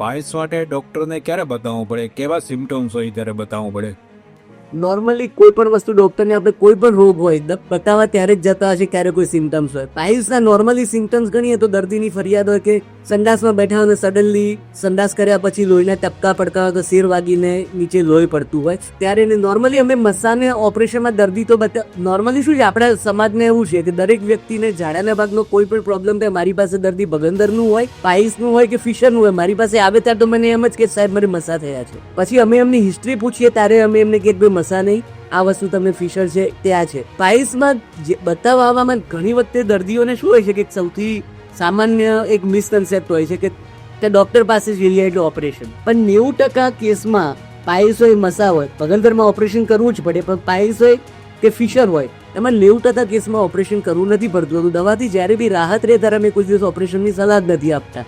Piles માટે ડૉક્ટરને ક્યારે બતાવવું પડે, કેવા સિમ્ટમ્સ હોય ત્યારે બતાવવું પડે? નોર્મલી કોઈ પણ વસ્તુ ડોક્ટરને આપણે કોઈ પણ રોગ હોય બતાવવા ત્યારે જ જતા હશે ક્યારે કોઈ સિમ્ટમ્સ હોય. પાઇલ્સના નોર્મલી સિમ્ટમ્સ ગણીએ તો દર્દીની ફરિયાદ હોય કે સંડાસમાં બેઠા હોય સડનલી સંડાસ કર્યા પછી લોહીના ટપકા પડતા હોય તો શેર વાગીને નીચે લોહી પડતું હોય ત્યારે નોર્મલી અમે મસાને ઓપરેશનમાં દર્દી તો નોર્મલી શું છે આપણા સમાજને એવું છે કે દરેક વ્યક્તિને ઝાડાના ભાગનો કોઈ પણ પ્રોબ્લેમ થાય, મારી પાસે દર્દી ભગંદરનું હોય, પાઇલ્સનું હોય કે ફિશરનું હોય, મારી પાસે આવે ત્યારે તો મને એમ જ કે સાહેબ મારે મસા થયા છે. પછી અમે એમની હિસ્ટ્રી પૂછીએ ત્યારે અમે એમને કહીએ મસા નહીં, આ વસ્તુ તમને ફિશર છે ત્યાં છે. પાઇલ્સમાં બતાવવા આવવામાં ઘણી વખતે દર્દીઓને શું હોય છે કે સૌથી સામાન્ય એક મિસકન્સેપ્ટ હોય છે કે તે ડોક્ટર પાસે જઈ રહ્યા એટલે ઓપરેશન. પણ 90% કેસમાં પાઇલ્સ હોય, મસા હોય, ભગંદરમાં ઓપરેશન કરવું જ પડે. પણ પાઇલ્સ હોય કે ફિશર હોય એમાં 90% કેસમાં ઓપરેશન કરવું નથી પડતું હતું. દવાથી જ્યારે બી રાહત રહે ત્યારે અમે કોઈ દિવસ ઓપરેશનની સલાહ જ નથી આપતા.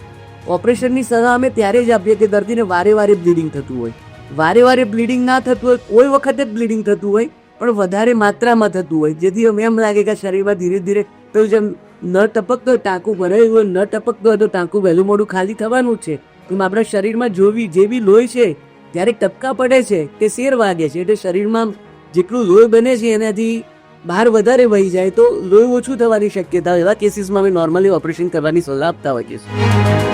ઓપરેશનની સલાહ અમે ત્યારે જ આપીએ કે દર્દીને વારે વારે બ્લીડિંગ થતું હોય. વારે વારે બ્લીડિંગ ના થતું હોય, કોઈ વખતે જ બ્લીડિંગ થતું હોય પણ વધારે માત્રામાં થતું હોય, જેથી અમે એમ લાગે કે શરીરમાં ધીરે ધીરે તો જેમ ન ટપકતો હોય ટાંકું ભરાયું હોય, ન ટપકતો હોય તો ટાંકું વહેલું મોડું ખાલી થવાનું જ છે. એમ આપણા શરીરમાં જે બી લોહી છે જ્યારે ટપકા પડે છે તે શેર વાગે છે એટલે શરીરમાં જેટલું લોહી બને છે એનાથી બહાર વધારે વહી જાય તો લોહી ઓછું થવાની શક્યતા હોય. એવા કેસીસમાં અમે નોર્મલી ઓપરેશન કરવાની સલાહ આપતા હોઈએ છીએ.